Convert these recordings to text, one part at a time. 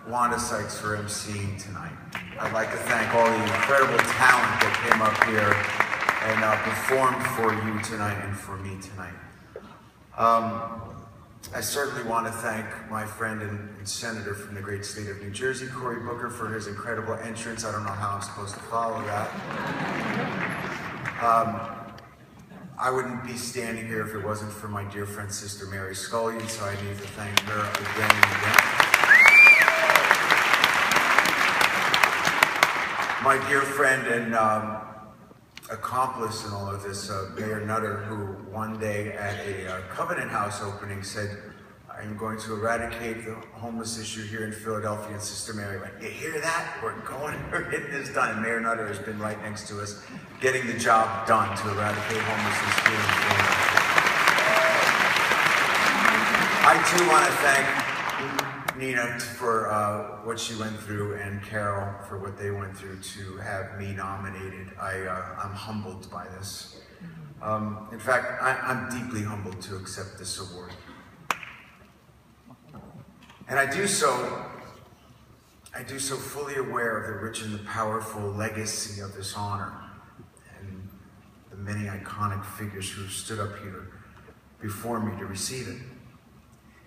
Wanda Sykes for emceeing tonight. I'd like to thank all the incredible talent that came up here and performed for you tonight and for me tonight. I certainly want to thank my friend and senator from the great state of New Jersey, Cory Booker, for his incredible entrance. I don't know how I'm supposed to follow that. I wouldn't be standing here if it wasn't for my dear friend, Sister Mary Scullion, so I need to thank her again and again. My dear friend and accomplice in all of this, Mayor Nutter, who one day at a Covenant House opening said, "I'm going to eradicate the homeless issue here in Philadelphia." And Sister Mary went, "You hear that? We're getting this done." And Mayor Nutter has been right next to us, getting the job done to eradicate homelessness here in Philadelphia. I too want to thank Nina for what she went through, and Carol for what they went through to have me nominated. I'm humbled by this. In fact, I'm deeply humbled to accept this award. And I do so fully aware of the rich and the powerful legacy of this honor and the many iconic figures who stood up here before me to receive it.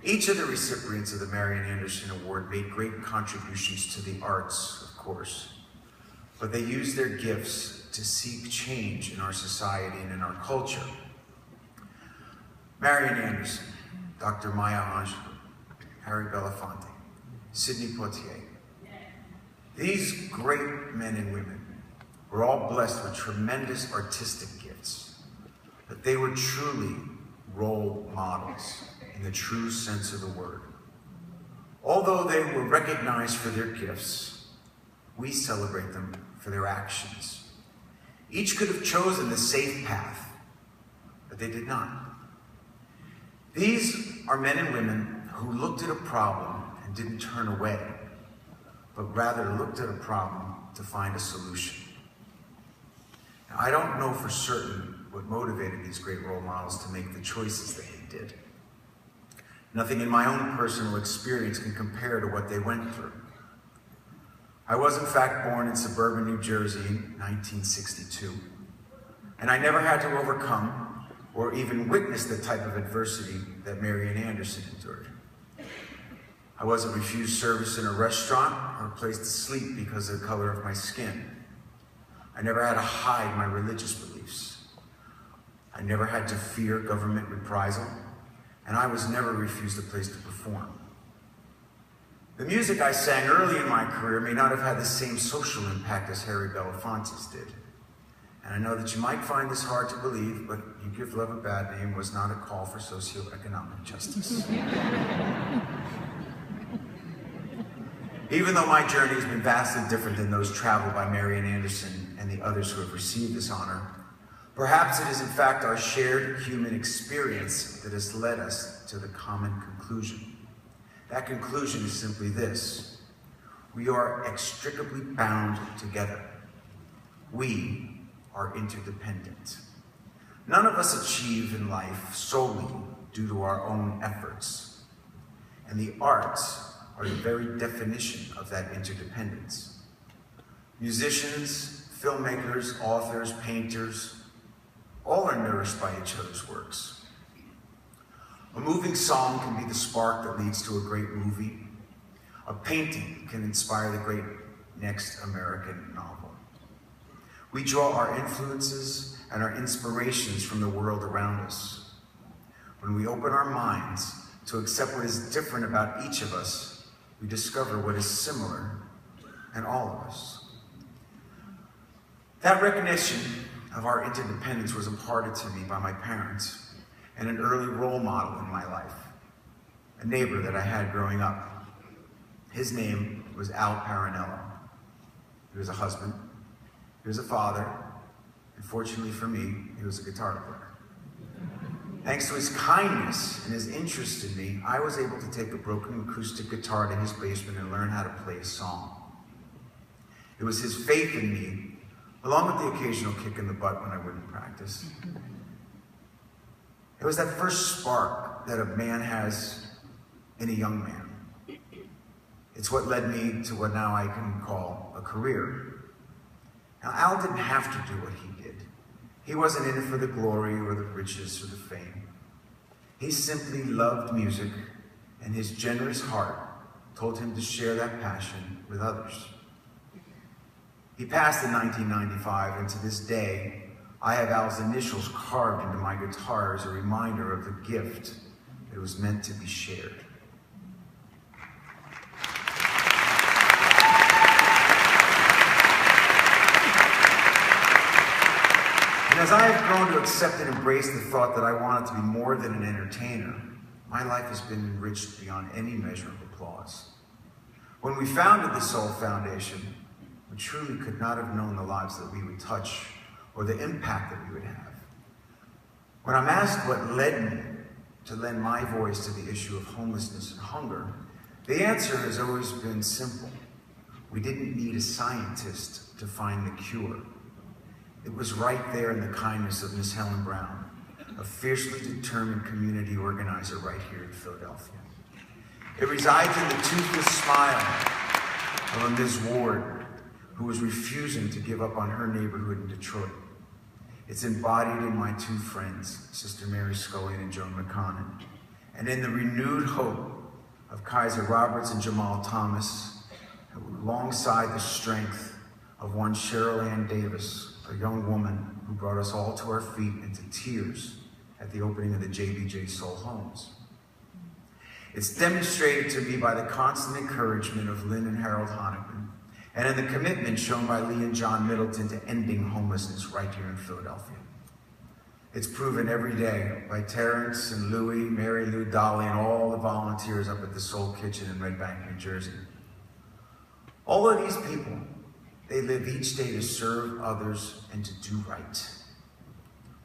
Each of the recipients of the Marian Anderson Award made great contributions to the arts, of course, but they used their gifts to seek change in our society and in our culture. Marian Anderson, Dr. Maya Angelou, Harry Belafonte, Sidney Poitier. These great men and women were all blessed with tremendous artistic gifts, but they were truly role models in the true sense of the word. Although they were recognized for their gifts, we celebrate them for their actions. Each could have chosen the safe path, but they did not. These are men and women who looked at a problem and didn't turn away, but rather looked at a problem to find a solution. Now, I don't know for certain what motivated these great role models to make the choices that they did. Nothing in my own personal experience can compare to what they went through. I was in fact born in suburban New Jersey in 1962, and I never had to overcome or even witness the type of adversity that Marian Anderson endured. I wasn't refused service in a restaurant or a place to sleep because of the color of my skin. I never had to hide my religious beliefs. I never had to fear government reprisal, and I was never refused a place to perform. The music I sang early in my career may not have had the same social impact as Harry Belafonte's did. And I know that you might find this hard to believe, but You Give Love a Bad Name was not a call for socioeconomic justice. Even though my journey has been vastly different than those traveled by Marian Anderson and the others who have received this honor, perhaps it is in fact our shared human experience that has led us to the common conclusion. That conclusion is simply this: we are inextricably bound together. We are interdependent. None of us achieve in life solely due to our own efforts, and the arts are the very definition of that interdependence. Musicians, filmmakers, authors, painters, all are nourished by each other's works. A moving song can be the spark that leads to a great movie. A painting can inspire the great next American novel. We draw our influences and our inspirations from the world around us. When we open our minds to accept what is different about each of us, we discover what is similar in all of us. That recognition of our interdependence was imparted to me by my parents and an early role model in my life, a neighbor that I had growing up. His name was Al Parinello. He was a husband, he was a father, and fortunately for me, he was a guitar player. Thanks to his kindness and his interest in me, I was able to take a broken acoustic guitar to his basement and learn how to play a song. It was his faith in me, along with the occasional kick in the butt when I wouldn't practice. It was that first spark that a man has in a young man. It's what led me to what now I can call a career. Now, Al didn't have to do what he did. He wasn't in it for the glory or the riches or the fame. He simply loved music, and his generous heart told him to share that passion with others. He passed in 1995, and to this day, I have Al's initials carved into my guitar as a reminder of the gift that was meant to be shared. And as I have grown to accept and embrace the thought that I wanted to be more than an entertainer, my life has been enriched beyond any measure of applause. When we founded the Soul Foundation, we truly could not have known the lives that we would touch or the impact that we would have. When I'm asked what led me to lend my voice to the issue of homelessness and hunger, the answer has always been simple. We didn't need a scientist to find the cure. It was right there in the kindness of Miss Helen Brown, a fiercely determined community organizer right here in Philadelphia. It resides in the toothless smile of a Ms. Ward, who was refusing to give up on her neighborhood in Detroit. It's embodied in my two friends, Sister Mary Scullion and Joan McConnon, and in the renewed hope of Kaiser Roberts and Jamal Thomas, alongside the strength of one Cheryl Ann Davis, a young woman who brought us all to our feet and to tears at the opening of the JBJ Soul Homes. It's demonstrated to me by the constant encouragement of Lynn and Harold Honickman, and in the commitment shown by Lee and John Middleton to ending homelessness right here in Philadelphia. It's proven every day by Terrence and Louie, Mary Lou, Dolly, and all the volunteers up at the Soul Kitchen in Red Bank, New Jersey. All of these people, they live each day to serve others and to do right.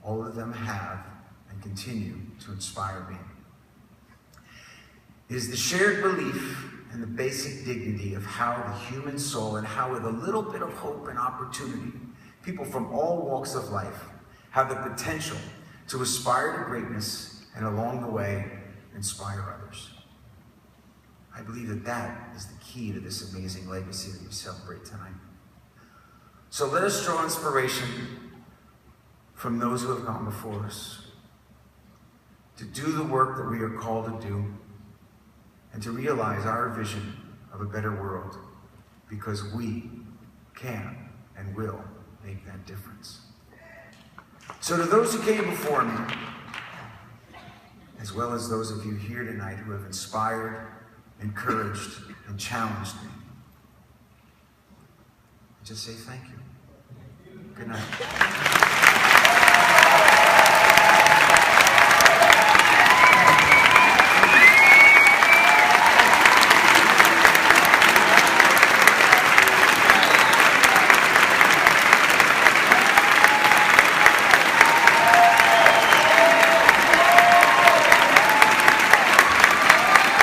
All of them have and continue to inspire me. It is the shared belief and the basic dignity of how the human soul and how with a little bit of hope and opportunity, people from all walks of life have the potential to aspire to greatness and along the way, inspire others. I believe that that is the key to this amazing legacy that we celebrate tonight. So let us draw inspiration from those who have gone before us to do the work that we are called to do and to realize our vision of a better world, because we can and will make that difference. So to those who came before me, as well as those of you here tonight who have inspired, encouraged, and challenged me, I just say thank you. Good night.